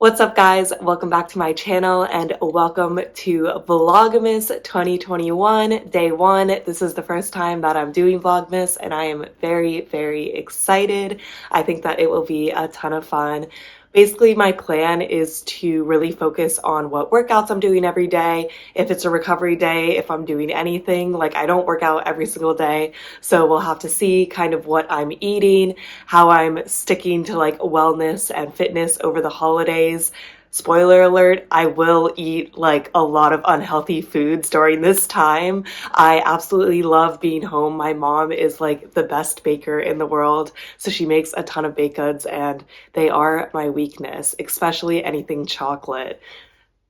What's up, guys? Welcome back to my channel and welcome to Vlogmas 2021 day one. This is the first time that I'm doing Vlogmas and I am very excited. I think that it will be a ton of fun. Basically, my plan is to really focus on what workouts I'm doing every day. If it's a recovery day, if I'm doing anything, like I don't work out every single day. So we'll have to see kind of what I'm eating, how I'm sticking to like wellness and fitness over the holidays. Spoiler alert, I will eat like a lot of unhealthy foods during this time. I absolutely love being home. My mom is like the best baker in the world, so she makes a ton of baked goods and they are my weakness, especially anything chocolate.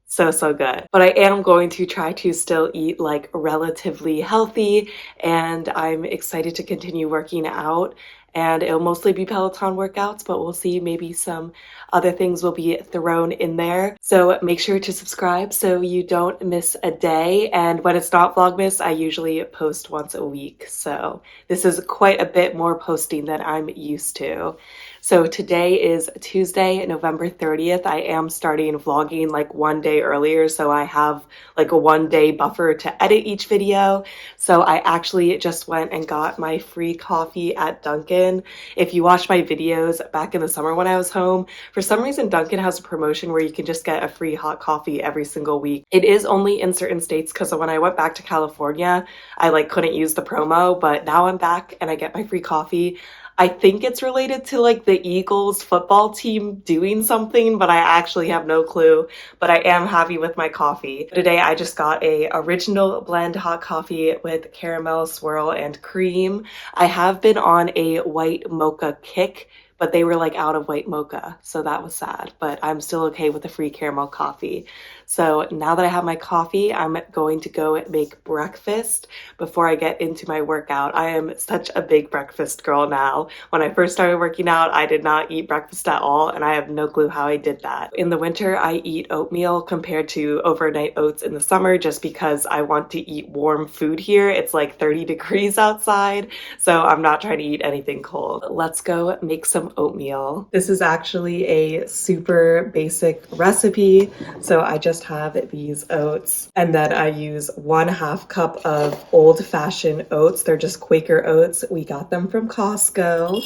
So good. But I am going to try to still eat like relatively healthy, and I'm excited to continue working out. And it'll mostly be Peloton workouts, but we'll see, maybe some other things will be thrown in there. So make sure to subscribe so you don't miss a day. And when it's not Vlogmas, I usually post once a week. So this is quite a bit more posting than I'm used to. So today is Tuesday, November 30th. I am starting vlogging like one day earlier, so I have like a 1 day buffer to edit each video. So I actually just went and got my free coffee at Dunkin. If you watch my videos back in the summer when I was home, for some reason Dunkin has a promotion where you can just get a free hot coffee every single week. It is only in certain states because when I went back to California, I like couldn't use the promo, but now I'm back and I get my free coffee. I think it's related to like the Eagles football team doing something, but I actually have no clue. But I am happy with my coffee. Today I just got a original blend hot coffee with caramel swirl and cream. I have been on a white mocha kick, but they were like out of white mocha, so that was sad. But I'm still okay with the free caramel coffee. So now that I have my coffee, I'm going to go make breakfast before I get into my workout. I am such a big breakfast girl now. When I first started working out, I did not eat breakfast at all, and I have no clue how I did that. In the winter, I eat oatmeal compared to overnight oats in the summer just because I want to eat warm food here. It's like 30 degrees outside, so I'm not trying to eat anything cold. Let's go make some oatmeal. This is actually a super basic recipe, so I just have these oats, and then I use 1/2 cup of old-fashioned oats. They're just Quaker oats. We got them from Costco.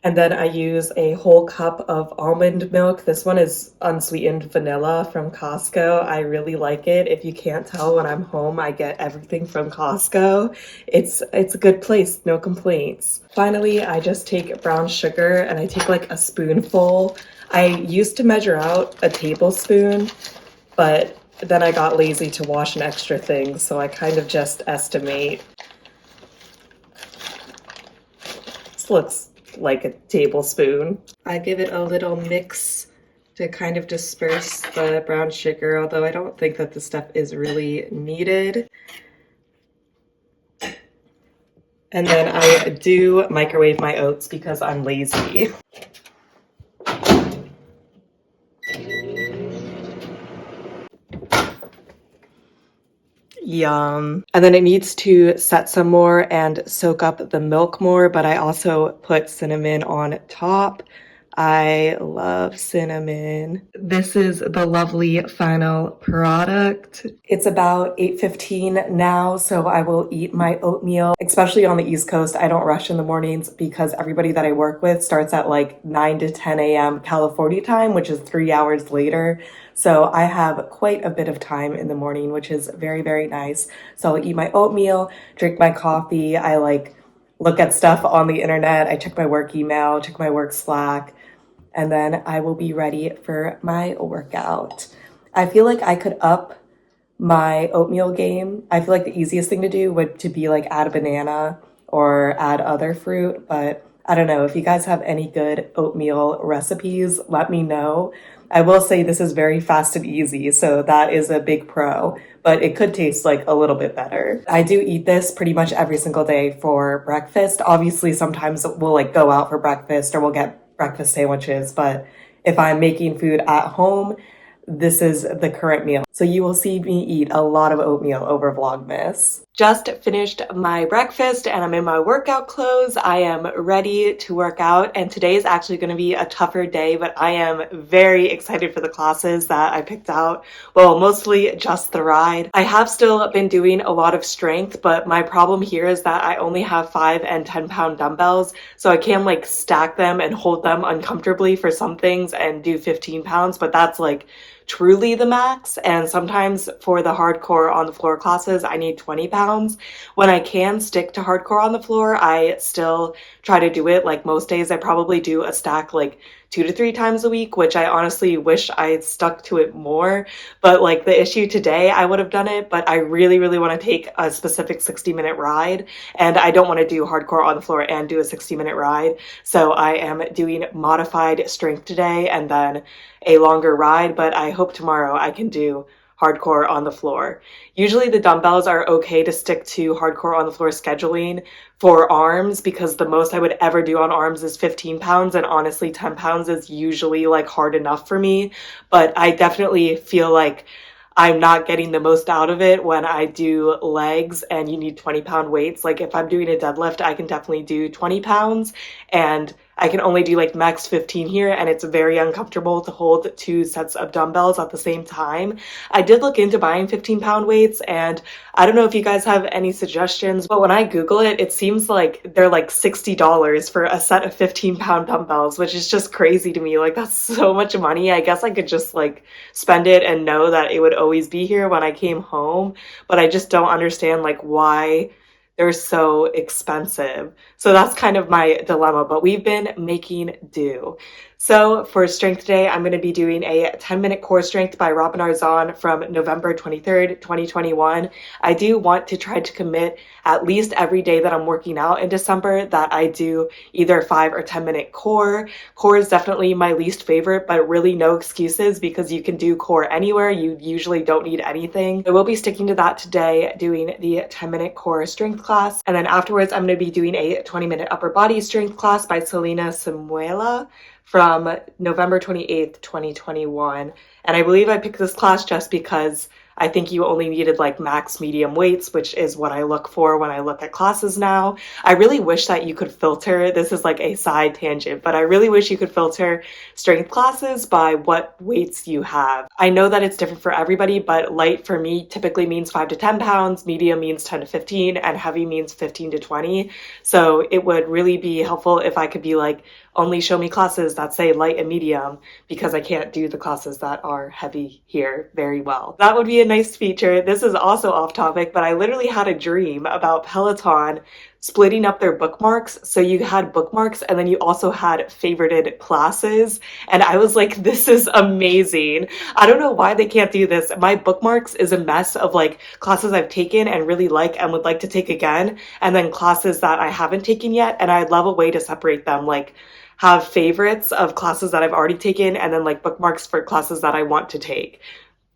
And then I use a whole cup of almond milk. This one is unsweetened vanilla from Costco. I really like it. If you can't tell, when I'm home, I get everything from Costco. It's a good place, no complaints. Finally, I just take brown sugar and I take like a spoonful. I used to measure out a tablespoon, but then I got lazy to wash an extra thing, so I kind of just estimate. This looks like a tablespoon. I give it a little mix to kind of disperse the brown sugar, although I don't think that this stuff is really needed. And then I do microwave my oats because I'm lazy. Yum. And then it needs to set some more and soak up the milk more, but I also put cinnamon on top. I love cinnamon. This is the lovely final product. It's about 8:15 now, so I will eat my oatmeal. Especially on the East Coast, I don't rush in the mornings because everybody that I work with starts at like 9 to 10 a.m. California time, which is 3 hours later. So I have quite a bit of time in the morning, which is very nice. So I'll eat my oatmeal, drink my coffee. I like look at stuff on the internet. I check my work email, check my work Slack, and then I will be ready for my workout. I feel like I could up my oatmeal game. I feel like the easiest thing to do would to be like add a banana or add other fruit, but I don't know. If you guys have any good oatmeal recipes, let me know. I will say this is very fast and easy, so that is a big pro, but it could taste like a little bit better. I do eat this pretty much every single day for breakfast. Obviously, sometimes we'll like go out for breakfast or we'll get breakfast sandwiches, but if I'm making food at home, this is the current meal. So you will see me eat a lot of oatmeal over Vlogmas. Just finished my breakfast and I'm in my workout clothes. I am ready to work out, and today is actually going to be a tougher day, but I am very excited for the classes that I picked out. Well, mostly just the ride. I have still been doing a lot of strength, but my problem here is that I only have 5 and 10-pound dumbbells, so I can like stack them and hold them uncomfortably for some things and do 15 pounds, but that's like truly the max. And sometimes for the hardcore on the floor classes, I need 20 pounds. When I can stick to hardcore on the floor, I still try to do it. Like most days, I probably do a stack like 2 to 3 times a week, which I honestly wish I had stuck to it more. But like the issue today, I would have done it, but I really, really want to take a specific 60-minute ride, and I don't want to do hardcore on the floor and do a 60-minute ride. So I am doing modified strength today and then a longer ride, but I hope tomorrow I can do hardcore on the floor. Usually the dumbbells are okay to stick to hardcore on the floor scheduling for arms, because the most I would ever do on arms is 15 pounds, and honestly 10 pounds is usually like hard enough for me. But I definitely feel like I'm not getting the most out of it when I do legs and you need 20-pound weights. Like if I'm doing a deadlift, I can definitely do 20 pounds, and I can only do like max 15 here, and it's very uncomfortable to hold 2 sets of dumbbells at the same time. I did look into buying 15-pound weights, and I don't know if you guys have any suggestions, but when I Google it, it seems like they're like $60 for a set of 15-pound dumbbells, which is just crazy to me. Like that's so much money. I guess I could just like spend it and know that it would always be here when I came home, but I just don't understand like why they're so expensive. So that's kind of my dilemma, but we've been making do. So for strength day, I'm going to be doing a 10-minute core strength by Robin Arzon from November 23rd, 2021. I do want to try to commit at least every day that I'm working out in December that I do either 5 or 10-minute core. Core is definitely my least favorite, but really no excuses because you can do core anywhere. You usually don't need anything. I will be sticking to that today, doing the 10-minute core strength class. And then afterwards, I'm going to be doing a 20-minute upper body strength class by Selena Samuela from November 28th, 2021. And I believe I picked this class just because I think you only needed like max medium weights, which is what I look for when I look at classes now. I really wish that you could filter, this is like a side tangent, but I really wish you could filter strength classes by what weights you have. I know that it's different for everybody, but light for me typically means 5 to 10 pounds, medium means 10 to 15, and heavy means 15 to 20. So it would really be helpful if I could be like, only show me classes that say light and medium, because I can't do the classes that are heavy here very well. That would be a nice feature. This is also off topic, but I literally had a dream about Peloton splitting up their bookmarks. So you had bookmarks and then you also had favorited classes. And I was like, this is amazing. I don't know why they can't do this. My bookmarks is a mess of like classes I've taken and really like and would like to take again, and then classes that I haven't taken yet. And I'd love a way to separate them, like have favorites of classes that I've already taken and then like bookmarks for classes that I want to take.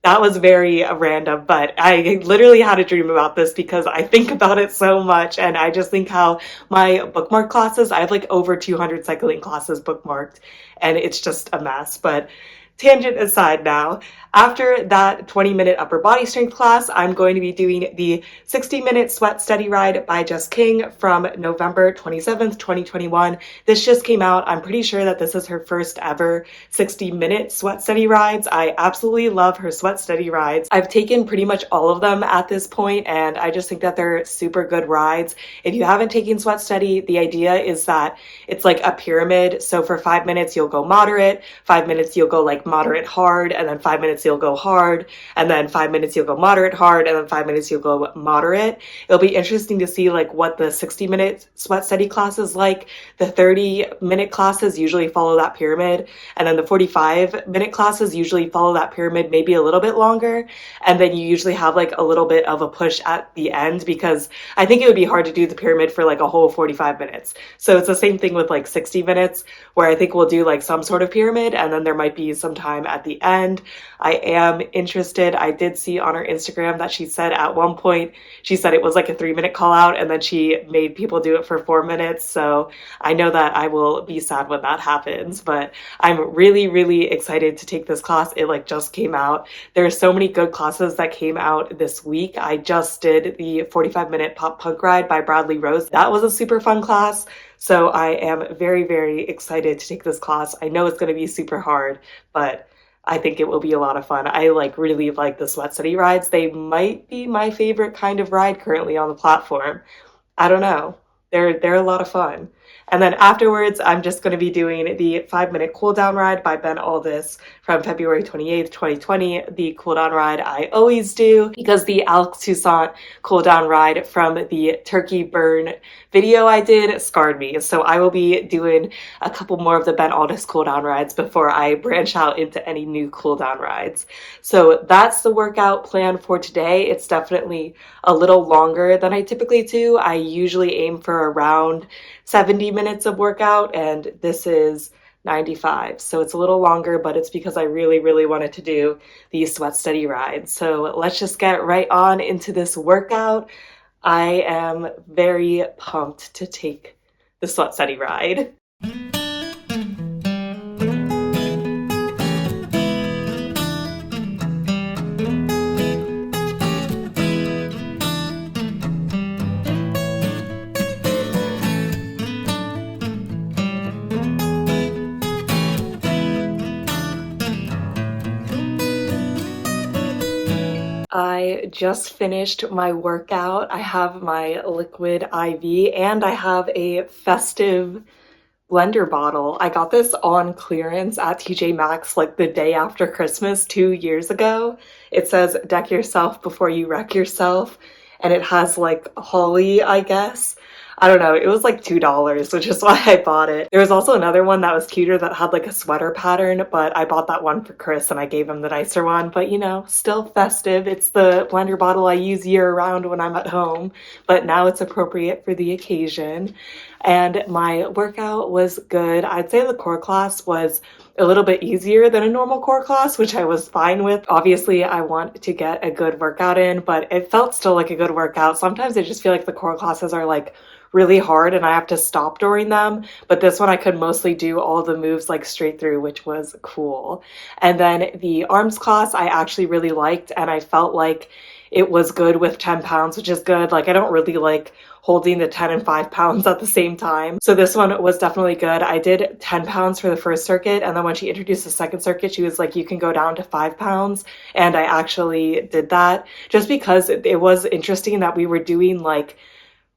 That was very random, but I literally had a dream about this because I think about it so much, and I just think how my bookmark classes, I have like over 200 cycling classes bookmarked, and it's just a mess. But tangent aside now, after that 20-minute upper body strength class, I'm going to be doing the 60-minute sweat steady ride by Jess King from November 27th, 2021. This just came out. I'm pretty sure that this is her first ever 60-minute sweat steady rides. I absolutely love her sweat steady rides. I've taken pretty much all of them at this point, and I just think that they're super good rides. If you haven't taken sweat steady, the idea is that it's like a pyramid. So for 5 minutes, you'll go moderate, 5 minutes, you'll go like moderate hard, and then 5 minutes you'll go hard, and then 5 minutes you'll go moderate hard, and then 5 minutes you'll go moderate. It'll be interesting to see like what the 60-minute sweat steady class is like. The 30-minute classes usually follow that pyramid, and then the 45-minute classes usually follow that pyramid, maybe a little bit longer, and then you usually have like a little bit of a push at the end, because I think it would be hard to do the pyramid for like a whole 45 minutes. So it's the same thing with like 60 minutes, where I think we'll do like some sort of pyramid, and then there might be some sometime at the end. I am interested. I did see on her Instagram that she said at one point, she said it was like a 3-minute call out and then she made people do it for 4 minutes. So I know that I will be sad when that happens, but I'm really, really excited to take this class. It like just came out. There are so many good classes that came out this week. I just did the 45-minute pop punk ride by Bradley Rose. That was a super fun class. So I am very, very excited to take this class. I know it's going to be super hard, but I think it will be a lot of fun. I like really like the sweat study rides. They might be my favorite kind of ride currently on the platform. I don't know. They're a lot of fun. And then afterwards, I'm just going to be doing the 5-minute cool down ride by Ben Aldis from February 28th, 2020. The cool down ride I always do because the Alex Toussaint cool down ride from the turkey burn video I did scarred me. So I will be doing a couple more of the Ben Aldis cool down rides before I branch out into any new cool down rides. So that's the workout plan for today. It's definitely a little longer than I typically do. I usually aim for around 70 minutes of workout, and this is 95. So it's a little longer, but it's because I really, really wanted to do the sweat study ride. So let's just get right on into this workout. I am very pumped to take the sweat study ride. I just finished my workout. I have my liquid IV and I have a festive blender bottle. I got this on clearance at TJ Maxx like the day after Christmas 2 years ago. It says deck yourself before you wreck yourself, and it has like holly, I guess. I don't know, it was like $2, which is why I bought it. There was also another one that was cuter that had like a sweater pattern, but I bought that one for Chris and I gave him the nicer one. But you know, still festive. It's the blender bottle I use year round when I'm at home, but now it's appropriate for the occasion. And my workout was good. I'd say the core class was a little bit easier than a normal core class, which I was fine with. Obviously, I want to get a good workout in, but it felt still like a good workout. Sometimes I just feel like the core classes are like really hard and I have to stop during them, but this one I could mostly do all the moves like straight through, which was cool. And then the arms class I actually really liked, and I felt like it was good with 10 pounds, which is good. Like I don't really like holding the 10 and 5 pounds at the same time. So this one was definitely good. I did 10 pounds for the first circuit, and then when she introduced the second circuit, she was like, you can go down to 5 pounds. And I actually did that just because it was interesting that we were doing like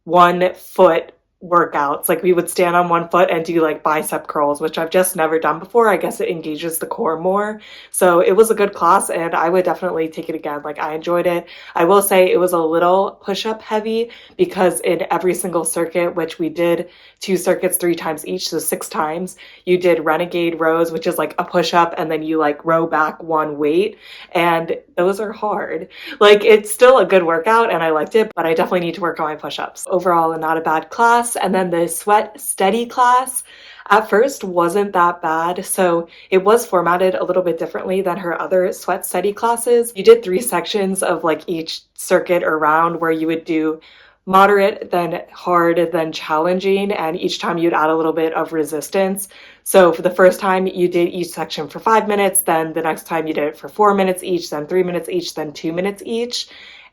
1 foot workouts. Like we would stand on 1 foot and do like bicep curls, which I've just never done before. I guess it engages the core more. So it was a good class and I would definitely take it again. Like I enjoyed it. I will say it was a little push-up heavy because in every single circuit, which we did 2 circuits 3 times each, so 6 times, you did renegade rows, which is like a push-up and then you like row back 1 weight, and those are hard. Like it's still a good workout and I liked it, but I definitely need to work on my push-ups. Overall, not a bad class. And then the sweat steady class at first wasn't that bad. So it was formatted a little bit differently than her other sweat steady classes. You did 3 sections of like each circuit or round where you would do moderate, then hard, then challenging, and each time you'd add a little bit of resistance. So for the first time you did each section for 5 minutes, then the next time you did it for 4 minutes each, then 3 minutes each, then 2 minutes each.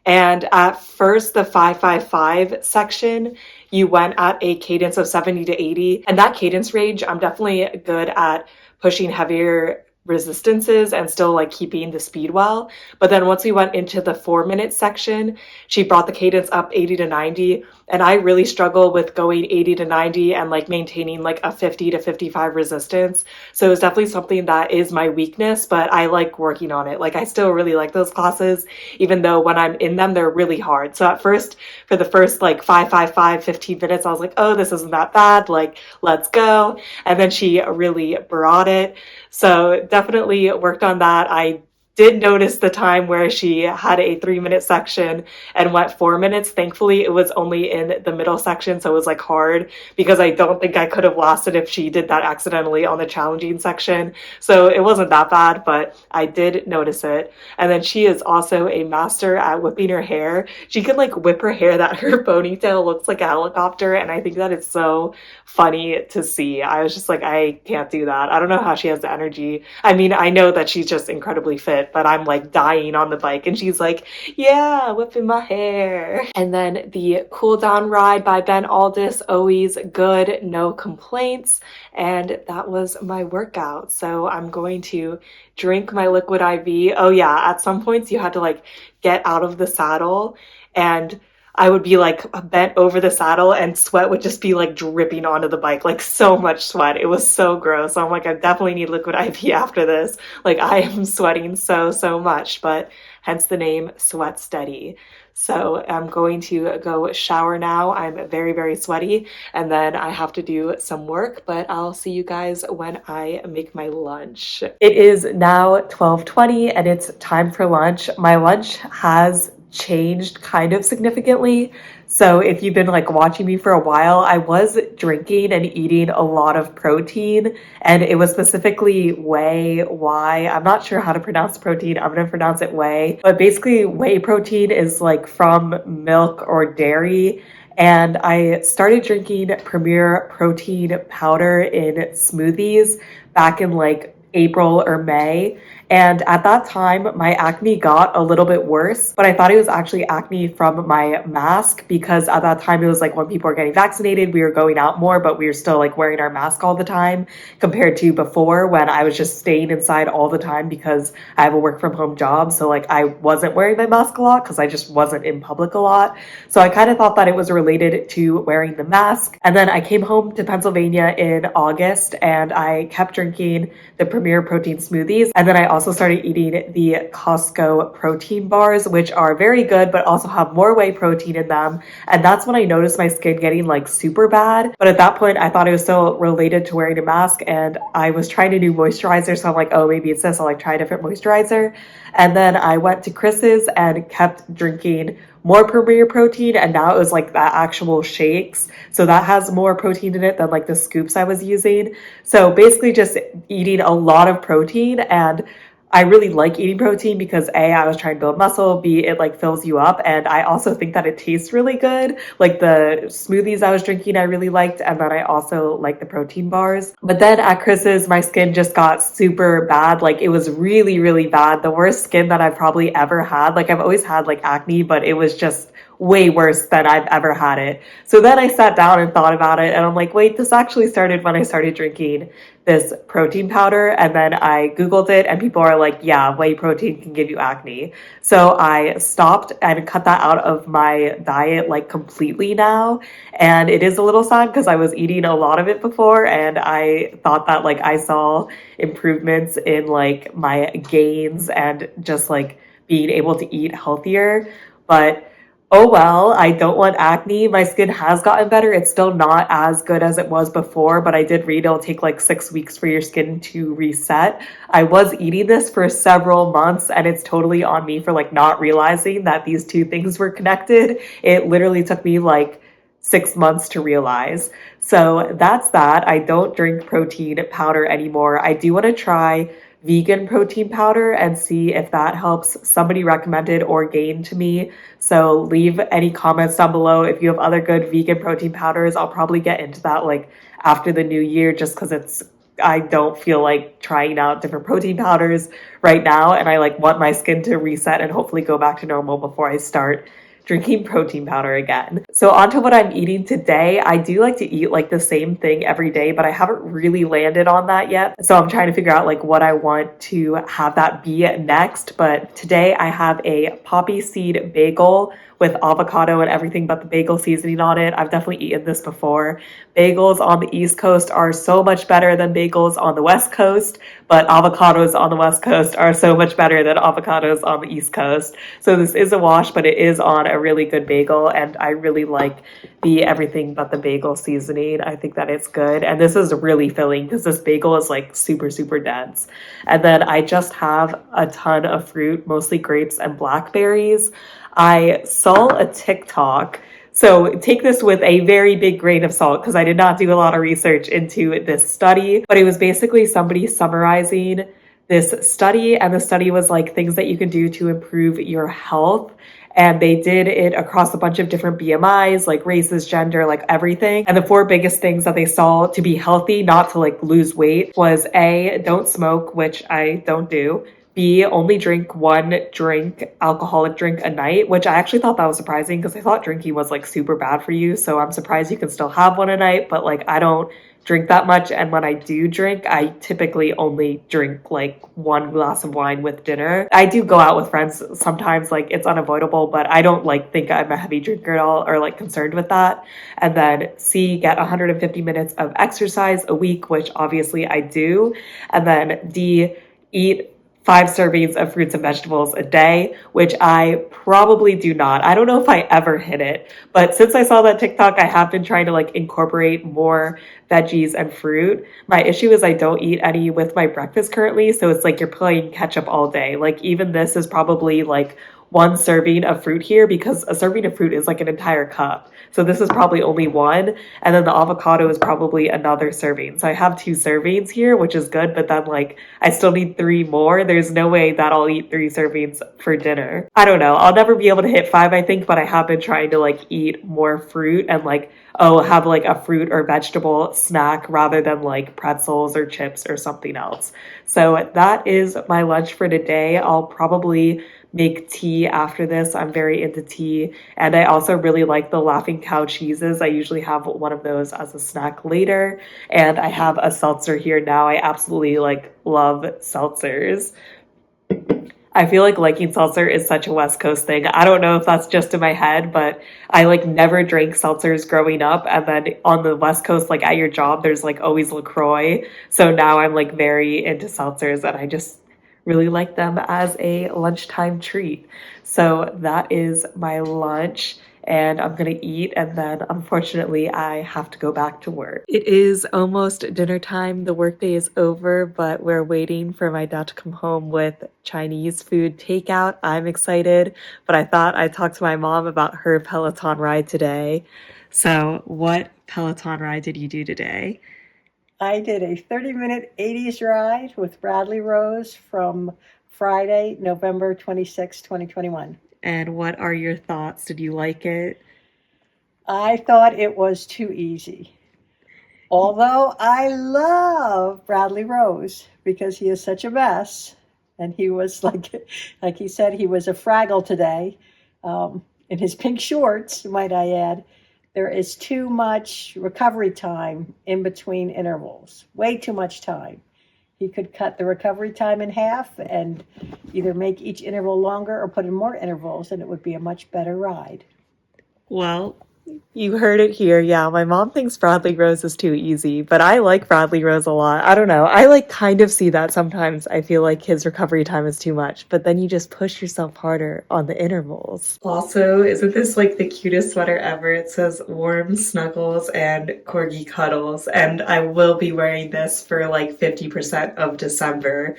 And at first, the 5-5-5 section, you went at a cadence of 70 to 80. And that cadence range, I'm definitely good at pushing heavier resistances and still like keeping the speed well. But then once we went into the 4-minute section, she brought the cadence up 80 to 90. And I really struggle with going 80 to 90 and like maintaining like a 50 to 55 resistance. So it's definitely something that is my weakness, but I like working on it. Like I still really like those classes, even though when I'm in them, they're really hard. So at first, for the first like 5-5-5, 15 minutes, I was like, oh, this isn't that bad. Like, let's go. And then she really brought it. So definitely worked on that. I did notice the time where she had a 3-minute section and went 4 minutes. Thankfully, it was only in the middle section, so it was like hard because I don't think I could have lasted if she did that accidentally on the challenging section. So it wasn't that bad, but I did notice it. And then she is also a master at whipping her hair. She can like whip her hair that her ponytail looks like a helicopter, and I think that is so funny to see. I was just like, I can't do that. I don't know how she has the energy. I mean, I know that she's just incredibly fit, but I'm like dying on the bike and she's like, yeah, whipping my hair. And then the cool down ride by Ben Aldis, always good, no complaints. And that was my workout. So I'm going to drink my liquid IV. Oh yeah, at some points you had to like get out of the saddle, and I would be like bent over the saddle and sweat would just be like dripping onto the bike, like so much sweat. It was so gross. So I'm like, I definitely need liquid IV after this. Like I am sweating so much, but hence the name Sweat Steady. So I'm going to go shower now. I'm very sweaty, and then I have to do some work, but I'll see you guys when I make my lunch. It is now 12:20 and it's time for lunch. My lunch has changed kind of significantly. So if you've been like watching me for a while, I was drinking and eating a lot of protein, and it was specifically whey. I'm not sure how to pronounce protein. I'm gonna pronounce it whey. But basically whey protein is like from milk or dairy. And I started drinking Premier protein powder in smoothies back in like April or May. And at that time, my acne got a little bit worse, but I thought it was actually acne from my mask, because at that time it was like when people were getting vaccinated, we were going out more, but we were still like wearing our mask all the time compared to before when I was just staying inside all the time because I have a work from home job. So like I wasn't wearing my mask a lot because I just wasn't in public a lot. So I kind of thought that it was related to wearing the mask. And then I came home to Pennsylvania in August and I kept drinking the Premier protein smoothies. And then I also started eating the Costco protein bars, which are very good, but also have more whey protein in them. And that's when I noticed my skin getting like super bad. But at that point, I thought it was still related to wearing a mask, and I was trying to do moisturizer. So I'm like, oh, maybe it's this. I'll like try a different moisturizer. And then I went to Chris's and kept drinking more Premier protein, and now it was like the actual shakes. So that has more protein in it than like the scoops I was using. So basically just eating a lot of protein, and I really like eating protein because A, I was trying to build muscle, B, it like fills you up, and I also think that it tastes really good. Like the smoothies I was drinking I really liked, and then I also like the protein bars. But then at Chris's, my skin just got super bad. Like it was really bad. The worst skin that I've probably ever had. Like I've always had like acne, but it was just way worse than I've ever had it. So then I sat down and thought about it, and I'm like, wait, this actually started when I started drinking this protein powder. And then I Googled it, and people are like, yeah, whey protein can give you acne. So I stopped and cut that out of my diet like completely now. And it is a little sad because I was eating a lot of it before, and I thought that like I saw improvements in like my gains and just like being able to eat healthier. But oh well, I don't want acne. My skin has gotten better. It's still not as good as it was before, but I did read it'll take like 6 weeks for your skin to reset. I was eating this for several months, and it's totally on me for like not realizing that these two things were connected. It literally took me like 6 months to realize. So that's that. I don't drink protein powder anymore. I do want to try vegan protein powder and see if that helps. Somebody recommended Orgain to me, so leave any comments down below if you have other good vegan protein powders. I'll probably get into that like after the new year, just because I don't feel like trying out different protein powders right now, and I like want my skin to reset and hopefully go back to normal before I start drinking protein powder again. So onto what I'm eating today. I do like to eat like the same thing every day, but I haven't really landed on that yet. So I'm trying to figure out like what I want to have that be next. But today I have a poppy seed bagel with avocado and everything but the bagel seasoning on it. I've definitely eaten this before. Bagels on the East Coast are so much better than bagels on the West Coast, but avocados on the West Coast are so much better than avocados on the East Coast. So this is a wash, but it is on a really good bagel, and I really like the everything but the bagel seasoning. I think that it's good, and this is really filling because this bagel is like super, super dense. And then I just have a ton of fruit, mostly grapes and blackberries. I saw a TikTok. So take this with a very big grain of salt because I did not do a lot of research into this study, but it was basically somebody summarizing this study, and the study was like things that you can do to improve your health. And they did it across a bunch of different BMIs, like races, gender, like everything. And the four biggest things that they saw to be healthy, not to like lose weight, was A, don't smoke, which I don't do. B, only drink one alcoholic drink a night, which I actually thought that was surprising because I thought drinking was like super bad for you. So I'm surprised you can still have one a night, but like I don't drink that much. And when I do drink, I typically only drink like one glass of wine with dinner. I do go out with friends sometimes, like it's unavoidable, but I don't like think I'm a heavy drinker at all or like concerned with that. And then C, get 150 minutes of exercise a week, which obviously I do. And then D, eat 5 servings of fruits and vegetables a day, which I probably do not. I don't know if I ever hit it, but since I saw that TikTok, I have been trying to like incorporate more veggies and fruit. My issue is I don't eat any with my breakfast currently, so it's like you're playing catch up all day. Like even this is probably like one serving of fruit here because a serving of fruit is like an entire cup. So this is probably only one. And then the avocado is probably another serving. So I have 2 servings here, which is good. But then like I still need 3 more. There's no way that I'll eat 3 servings for dinner. I don't know. I'll never be able to hit 5, I think. But I have been trying to like eat more fruit and like, have like a fruit or vegetable snack rather than like pretzels or chips or something else. So that is my lunch for today. I'll probably make tea after this. I'm very into tea, and I also really like the Laughing Cow cheeses. I usually have one of those as a snack later, and I have a seltzer here now. I absolutely like love seltzers. I feel like liking seltzer is such a West Coast thing. I don't know if that's just in my head, but I like never drank seltzers growing up. And then on the West Coast, like at your job, there's like always LaCroix. So now I'm like very into seltzers, and I just really like them as a lunchtime treat. So that is my lunch, and I'm gonna eat, and then unfortunately I have to go back to work. It is almost dinner time. The workday is over, but we're waiting for my dad to come home with Chinese food takeout. I'm excited, but I thought I'd talk to my mom about her Peloton ride today. So what Peloton ride did you do today? I did a 30-minute 80s ride with Bradley Rose from Friday, November 26, 2021. And what are your thoughts? Did you like it? I thought it was too easy. Although I love Bradley Rose because he is such a mess. And he was like he said, he was a Fraggle today in his pink shorts, might I add. There is too much recovery time in between intervals, way too much time. He could cut the recovery time in half and either make each interval longer or put in more intervals, and it would be a much better ride. Well, you heard it here. Yeah, my mom thinks Bradley Rose is too easy, but I like Bradley Rose a lot. I don't know. I like kind of see that sometimes. I feel like his recovery time is too much, but then you just push yourself harder on the intervals. Also, isn't this like the cutest sweater ever? It says warm snuggles and corgi cuddles, and I will be wearing this for like 50% of December.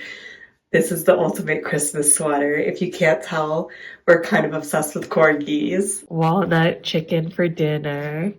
This is the ultimate Christmas sweater. If you can't tell, we're kind of obsessed with corgis. Walnut chicken for dinner.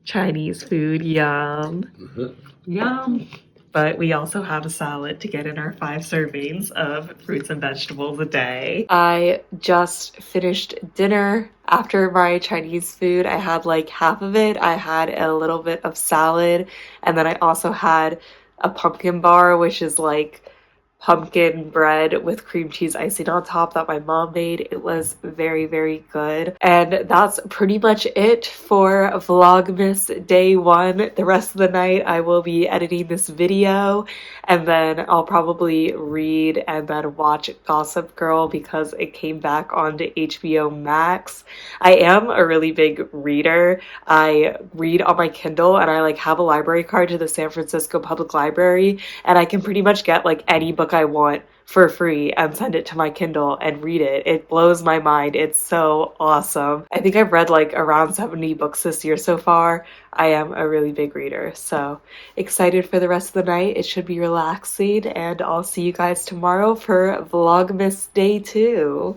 Chinese food, yum. Yum. But we also have a salad to get in our 5 servings of fruits and vegetables a day. I just finished dinner. After my Chinese food, I had like half of it. I had a little bit of salad, and then I also had a pumpkin bar, which is like pumpkin bread with cream cheese icing on top that my mom made. It was very, very good. And that's pretty much it for Vlogmas day one. The rest of the night I will be editing this video, and then I'll probably read and then watch Gossip Girl because it came back onto HBO Max. I am a really big reader. I read on my Kindle, and I like have a library card to the San Francisco Public Library, and I can pretty much get like any book I want for free and send it to my Kindle and read it. It blows my mind. It's so awesome. I think I've read like around 70 books this year so far. I am a really big reader, so excited for the rest of the night. It should be relaxing, and I'll see you guys tomorrow for Vlogmas day 2.